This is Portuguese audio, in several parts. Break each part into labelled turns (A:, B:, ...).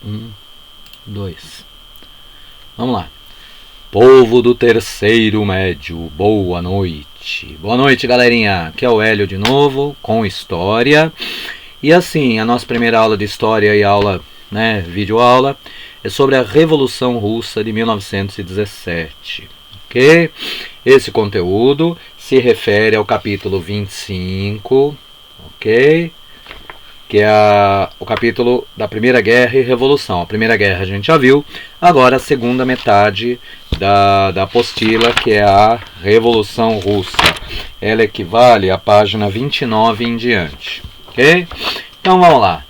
A: Um, dois. Vamos lá. Povo do Terceiro Médio, boa noite. Boa noite, galerinha. Aqui é o Hélio de novo, com História. E assim, a nossa primeira aula de História e aula, videoaula, é sobre a Revolução Russa de 1917. Ok? Esse conteúdo se refere ao capítulo 25, ok? Que é o capítulo da Primeira Guerra e Revolução. A Primeira Guerra a gente já viu, agora a segunda metade da apostila, que é a Revolução Russa. Ela equivale à página 29 em diante. Ok? Então vamos lá.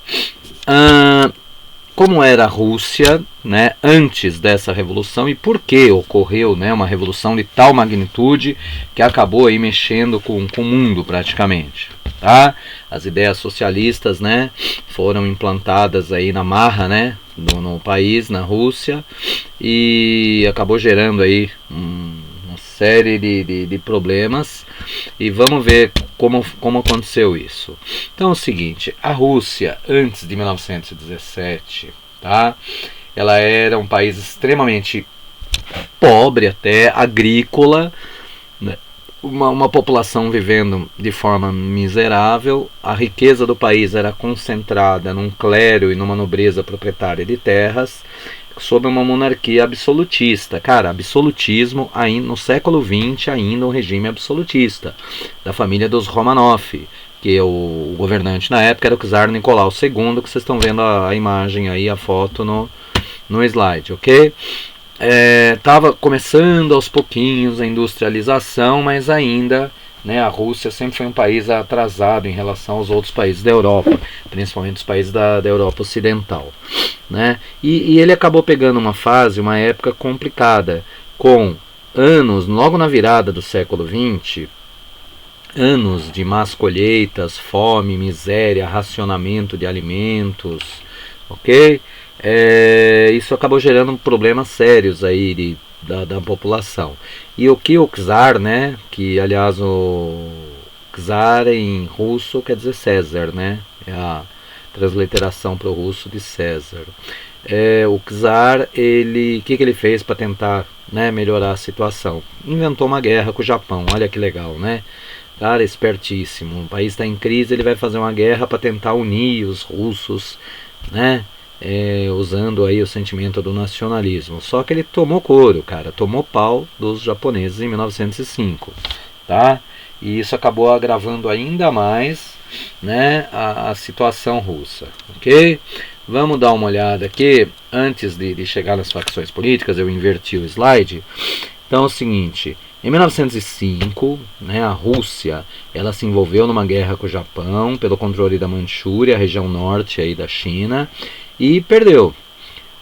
A: Como era a Rússia, antes dessa revolução, e por que ocorreu uma revolução de tal magnitude que acabou aí mexendo com o mundo praticamente. Tá? As ideias socialistas foram implantadas aí na marra no país, na Rússia, e acabou gerando aí uma série de problemas, e vamos ver como aconteceu isso. Então é o seguinte, a Rússia antes de 1917, tá? Ela era um país extremamente pobre, até agrícola, uma população vivendo de forma miserável. A riqueza do país era concentrada num clero e numa nobreza proprietária de terras, sob uma monarquia absolutista. Cara, absolutismo ainda no século XX, ainda um regime absolutista, da família dos Romanov, que o governante na época era o czar Nicolau II, que vocês estão vendo a imagem aí, a foto no slide, ok? Estava começando aos pouquinhos a industrialização, mas ainda a Rússia sempre foi um país atrasado em relação aos outros países da Europa, principalmente os países da Europa Ocidental. E ele acabou pegando uma fase, uma época complicada, com anos, logo na virada do século XX, anos de más colheitas, fome, miséria, racionamento de alimentos, ok? Isso acabou gerando problemas sérios aí da população. E o que o czar, que aliás o czar em russo quer dizer César, é a transliteração para o russo de César. O czar, o que ele fez para tentar melhorar a situação? Inventou uma guerra com o Japão, olha que legal, Cara, espertíssimo. O país está em crise, ele vai fazer uma guerra para tentar unir os russos, usando aí o sentimento do nacionalismo. Só que ele tomou couro, cara, tomou pau dos japoneses em 1905, tá? E isso acabou agravando ainda mais a situação russa, ok? Vamos dar uma olhada aqui, antes de chegar nas facções políticas, eu inverti o slide. Então é o seguinte, em 1905, a Rússia ela se envolveu numa guerra com o Japão pelo controle da Manchúria, a região norte aí da China, e perdeu.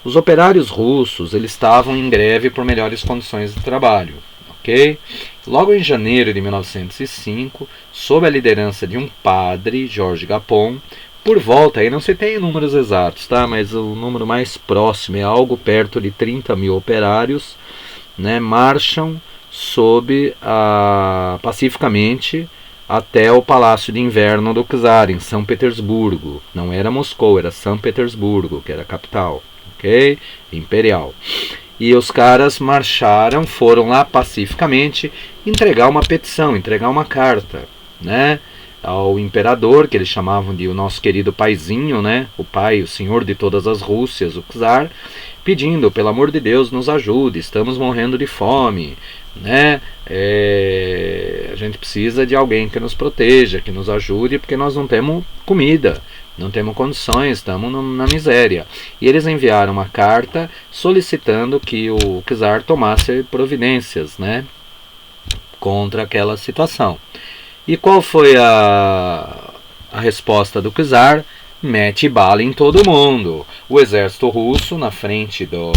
A: Os operários russos eles estavam em greve por melhores condições de trabalho, ok? Logo em janeiro de 1905, sob a liderança de um padre, Georges Gapon, por volta, aí não se tem números exatos, tá? Mas o número mais próximo é algo perto de 30 mil operários, marcham pacificamente até o Palácio de Inverno do czar, em São Petersburgo. Não era Moscou, era São Petersburgo, que era a capital, ok? Imperial. E os caras marcharam, foram lá pacificamente entregar uma petição, entregar uma carta, ao imperador, que eles chamavam de o nosso querido paizinho, o pai, o senhor de todas as Rússias, o czar, pedindo, pelo amor de Deus, nos ajude, estamos morrendo de fome, a gente precisa de alguém que nos proteja, que nos ajude, porque nós não temos comida, não temos condições, estamos na miséria. E eles enviaram uma carta solicitando que o czar tomasse providências, contra aquela situação. E qual foi a resposta do czar? Mete bala em todo mundo. O exército russo, na frente do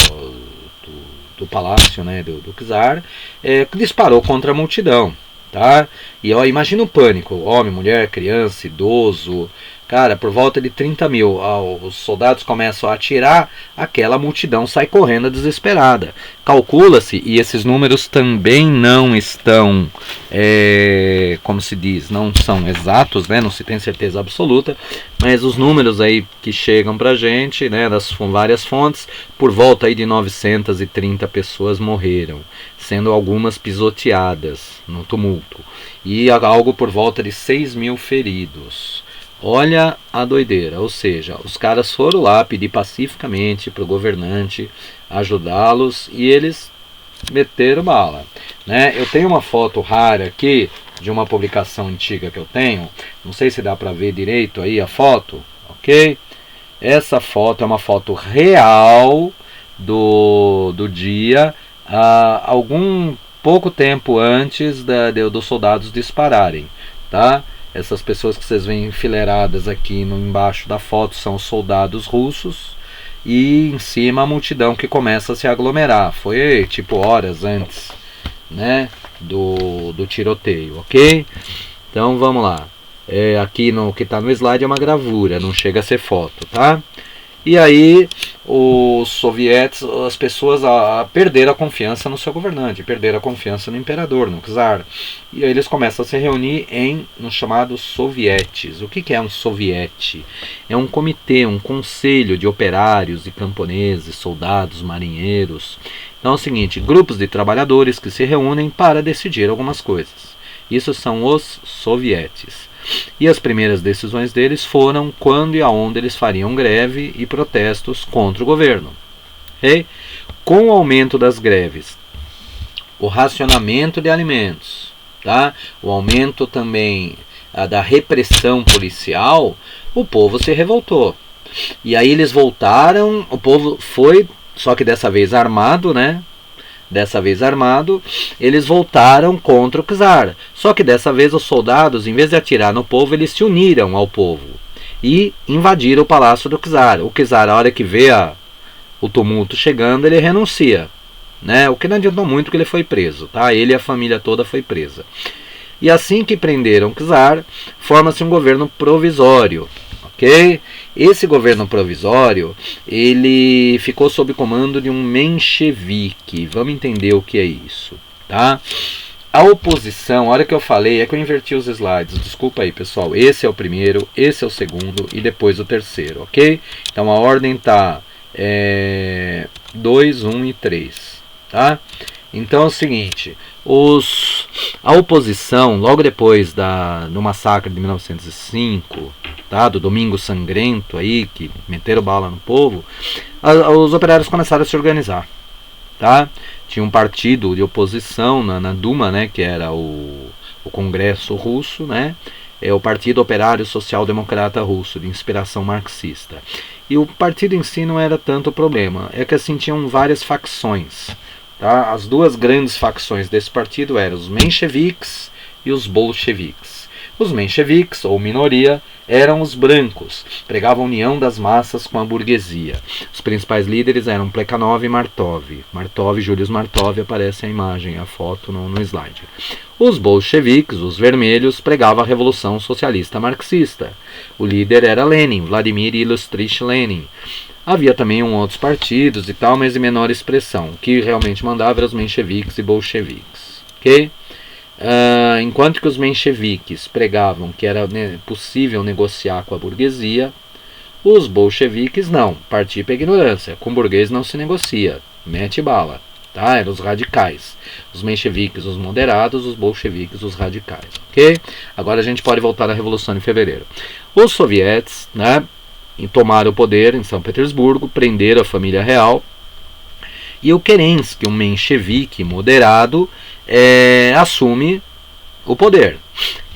A: palácio do czar, disparou contra a multidão. Tá? E imagina o pânico, homem, mulher, criança, idoso, Cara, por volta de 30 mil, os soldados começam a atirar, aquela multidão sai correndo desesperada. Calcula-se, e esses números também não estão, como se diz, não são exatos, né? Não se tem certeza absoluta, mas os números aí que chegam pra gente, né, das várias fontes, por volta aí de 930 pessoas morreram, sendo algumas pisoteadas no tumulto, e algo por volta de 6 mil feridos. Olha a doideira, ou seja, os caras foram lá pedir pacificamente para o governante ajudá-los e eles meteram bala, né? Eu tenho uma foto rara aqui de uma publicação antiga que eu tenho, não sei se dá para ver direito aí a foto, ok? Essa foto é uma foto real do dia, algum pouco tempo antes dos soldados dispararem, tá? Essas pessoas que vocês veem enfileiradas aqui embaixo da foto são os soldados russos, e em cima a multidão que começa a se aglomerar. Foi tipo horas antes, né, do tiroteio, ok? Então vamos lá. Aqui no que está no slide é uma gravura, não chega a ser foto, tá? E aí os soviéticos, as pessoas perderam a confiança no seu governante, perderam a confiança no imperador, no czar. E aí eles começam a se reunir nos chamados sovietes. O que é um soviete? É um comitê, um conselho de operários e camponeses, soldados, marinheiros. Então é o seguinte, grupos de trabalhadores que se reúnem para decidir algumas coisas. Isso são os sovietes. E as primeiras decisões deles foram quando e aonde eles fariam greve e protestos contra o governo. Okay? Com o aumento das greves, o racionamento de alimentos, tá? O aumento também da repressão policial, o povo se revoltou. E aí eles voltaram, o povo foi, só que dessa vez armado, né? Dessa vez armado, eles voltaram contra o czar. Só que dessa vez os soldados, em vez de atirar no povo, eles se uniram ao povo e invadiram o palácio do czar. O czar, a hora que vê o tumulto chegando, ele renuncia, né? O que não adiantou muito, que ele foi preso, tá? Ele e a família toda foi presa. E assim que prenderam o czar, forma-se um governo provisório. Okay? Esse governo provisório, ele ficou sob comando de um menchevique. Vamos entender o que é isso, tá? A oposição, a hora que eu falei, é que eu inverti os slides, desculpa aí pessoal, esse é o primeiro, esse é o segundo e depois o terceiro, ok? Então a ordem tá 2, 1 e 3, tá? Então é o seguinte, a oposição, logo depois do massacre de 1905, tá, do Domingo Sangrento, aí, que meteram bala no povo, os operários começaram a se organizar. Tá? Tinha um partido de oposição na Duma, né, que era o Congresso Russo, né, o Partido Operário Social Democrata Russo, de inspiração marxista. E o partido em si não era tanto o problema, é que assim tinham várias facções. Tá? As duas grandes facções desse partido eram os mencheviques e os bolcheviques. Os mencheviques, ou minoria, eram os brancos, pregavam a união das massas com a burguesia. Os principais líderes eram Plekhanov e Martov, Julius Martov, aparece a imagem, a foto no slide. Os bolcheviques, os vermelhos, pregavam a revolução socialista marxista. O líder era Lenin, Vladimir Ilyich Lenin. Havia também outros partidos e tal, mas de menor expressão. O que realmente mandava eram os mencheviques e bolcheviques. Ok? Enquanto que os mencheviques pregavam que era possível negociar com a burguesia, os bolcheviques não, partir para a ignorância, com o burguês não se negocia, mete bala, tá? Eram os radicais, os mencheviques os moderados, os bolcheviques os radicais, ok? Agora a gente pode voltar à Revolução de Fevereiro. Os sovietes, né, tomaram o poder em São Petersburgo, prenderam a família real, e o Kerensky, um menchevique moderado, assume o poder.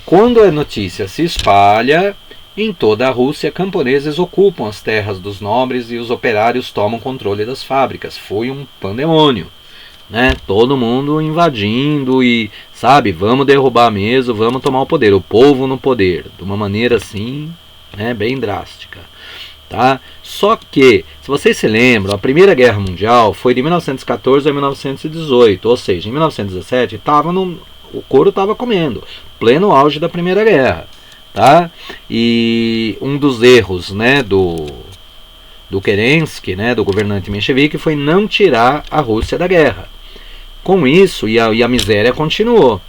A: Quando a notícia se espalha, em toda a Rússia, camponeses ocupam as terras dos nobres e os operários tomam controle das fábricas. Foi um pandemônio, né? Todo mundo invadindo e, sabe, vamos derrubar mesmo, vamos tomar o poder. O povo no poder, de uma maneira assim, né, bem drástica. Tá? Só que, se vocês se lembram, a Primeira Guerra Mundial foi de 1914 a 1918, ou seja, em 1917 o couro estava comendo, pleno auge da Primeira Guerra. tá? E um dos erros, né, do Kerensky, né, do governante menchevique, foi não tirar a Rússia da guerra. Com isso, e a miséria continuou.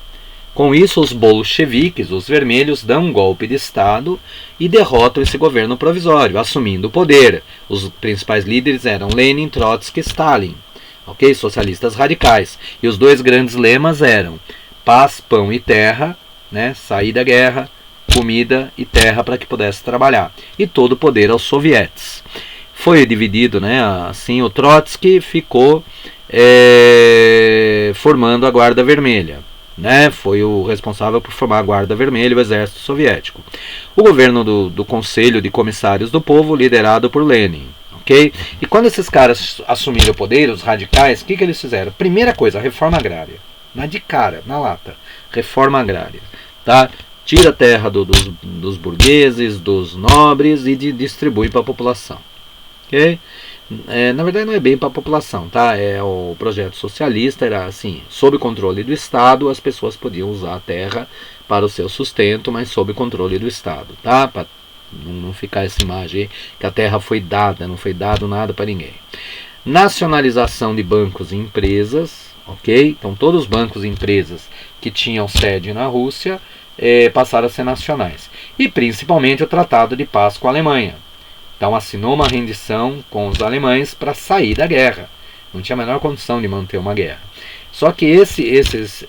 A: Com isso, os bolcheviques, os vermelhos, dão um golpe de Estado e derrotam esse governo provisório, assumindo o poder. Os principais líderes eram Lenin, Trotsky e Stalin, ok? Socialistas radicais. E os dois grandes lemas eram paz, pão e terra, né? Sair da guerra, comida e terra para que pudesse trabalhar. E todo o poder aos sovietes. Foi dividido, né? Assim, o Trotsky ficou formando a Guarda Vermelha. Né, foi o responsável por formar a Guarda Vermelha e o Exército Soviético. O governo do Conselho de Comissários do Povo, liderado por Lenin. Okay? E quando esses caras assumiram o poder, os radicais, o que eles fizeram? Primeira coisa, a reforma agrária. De cara, na lata. Reforma agrária. Tá? Tira a terra dos burgueses, dos nobres e distribui para a população. Okay? Na verdade não é bem para a população, tá? O projeto socialista era assim, sob controle do Estado, as pessoas podiam usar a terra para o seu sustento, mas sob controle do Estado, tá? Para não ficar essa imagem aí, que a terra foi dada, não foi dado nada para ninguém. Nacionalização de bancos e empresas, ok? Então todos os bancos e empresas que tinham sede na Rússia passaram a ser nacionais. E principalmente o Tratado de Paz com a Alemanha. Então assinou uma rendição com os alemães para sair da guerra. Não tinha a menor condição de manter uma guerra. Só que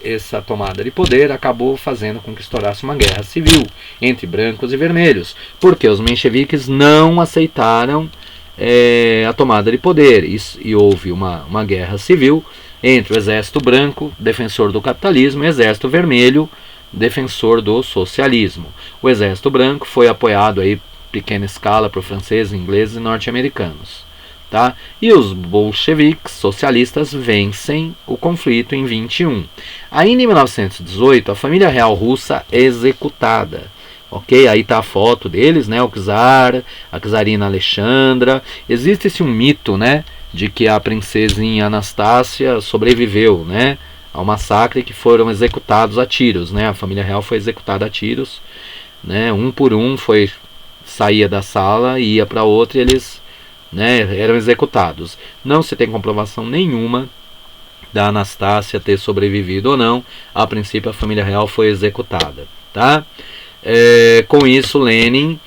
A: essa tomada de poder acabou fazendo com que estourasse uma guerra civil entre brancos e vermelhos, porque os mencheviques não aceitaram a tomada de poder. E houve uma guerra civil entre o exército branco, defensor do capitalismo, e o exército vermelho, defensor do socialismo. O exército branco foi apoiado aí pequena escala por franceses, ingleses e norte-americanos. Tá? E os bolcheviques socialistas vencem o conflito em 21. Ainda em 1918, a família real russa é executada. Ok? Aí está a foto deles, né? O czar, a czarina Alexandra. Existe-se um mito, né, de que a princesinha Anastácia sobreviveu, né, ao massacre, que foram executados a tiros. Né? A família real foi executada a tiros. Né? Um por um saía da sala e ia para outra e eles, né, eram executados. Não se tem comprovação nenhuma da Anastácia ter sobrevivido ou não. A princípio a família real foi executada. Tá? Com isso Lenin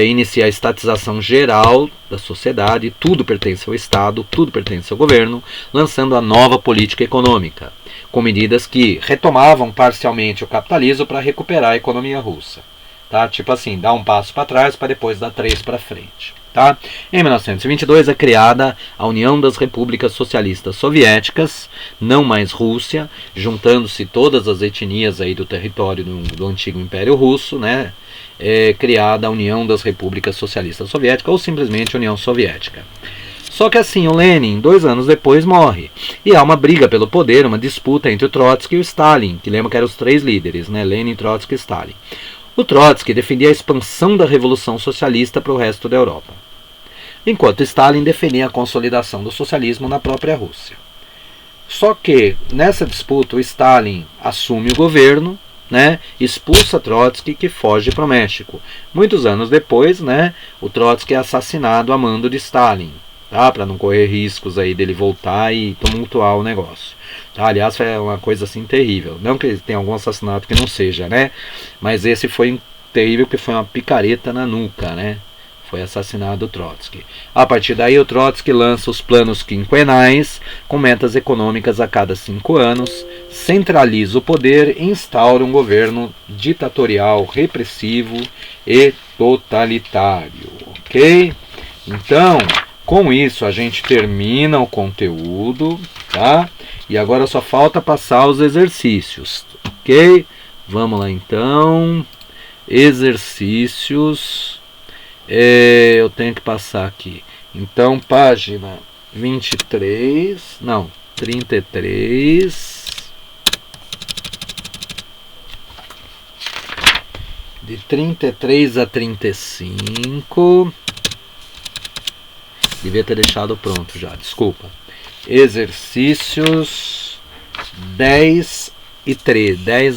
A: inicia a estatização geral da sociedade. Tudo pertence ao Estado, tudo pertence ao governo, lançando a nova política econômica, com medidas que retomavam parcialmente o capitalismo para recuperar a economia russa. Tá? Tipo assim, dá um passo para trás para depois dar 3 para frente. Tá? Em 1922 é criada a União das Repúblicas Socialistas Soviéticas, não mais Rússia, juntando-se todas as etnias aí do território do antigo Império Russo, né? Criada a União das Repúblicas Socialistas Soviéticas, ou simplesmente União Soviética. Só que assim, o Lenin, 2 anos depois, morre. E há uma briga pelo poder, uma disputa entre o Trotsky e o Stalin, que lembra que eram os 3 líderes, né? Lenin, Trotsky e Stalin. O Trotsky defendia a expansão da Revolução Socialista para o resto da Europa, enquanto Stalin defendia a consolidação do socialismo na própria Rússia. Só que, nessa disputa, o Stalin assume o governo, né, expulsa Trotsky, que foge para o México. Muitos anos depois, né, o Trotsky é assassinado a mando de Stalin, tá, para não correr riscos aí dele voltar e tumultuar o negócio. Aliás, é uma coisa assim terrível. Não que tenha algum assassinato que não seja, né? Mas esse foi terrível porque foi uma picareta na nuca, né? Foi assassinado o Trotsky. A partir daí, o Trotsky lança os planos quinquenais, com metas econômicas a cada 5 anos, centraliza o poder e instaura um governo ditatorial, repressivo e totalitário. Ok? Então, com isso a gente termina o conteúdo, tá? E agora só falta passar os exercícios, ok? Vamos lá então. Exercícios. Eu tenho que passar aqui. Então, página 23. Não, 33. De 33 a 35. Devia ter deixado pronto já, desculpa. Exercícios 10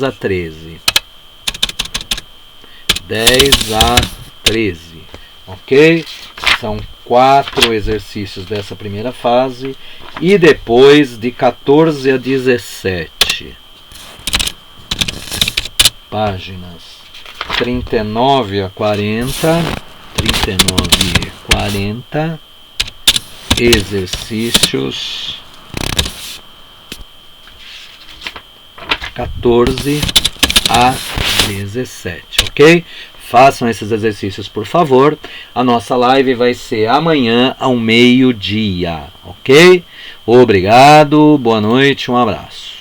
A: a 13. 10 a 13, ok? São 4 exercícios dessa primeira fase, e depois de 14 a 17, páginas 39 a 40, exercícios 14 a 17, ok? Façam esses exercícios, por favor. A nossa live vai ser amanhã ao meio-dia, ok? Obrigado, boa noite, um abraço.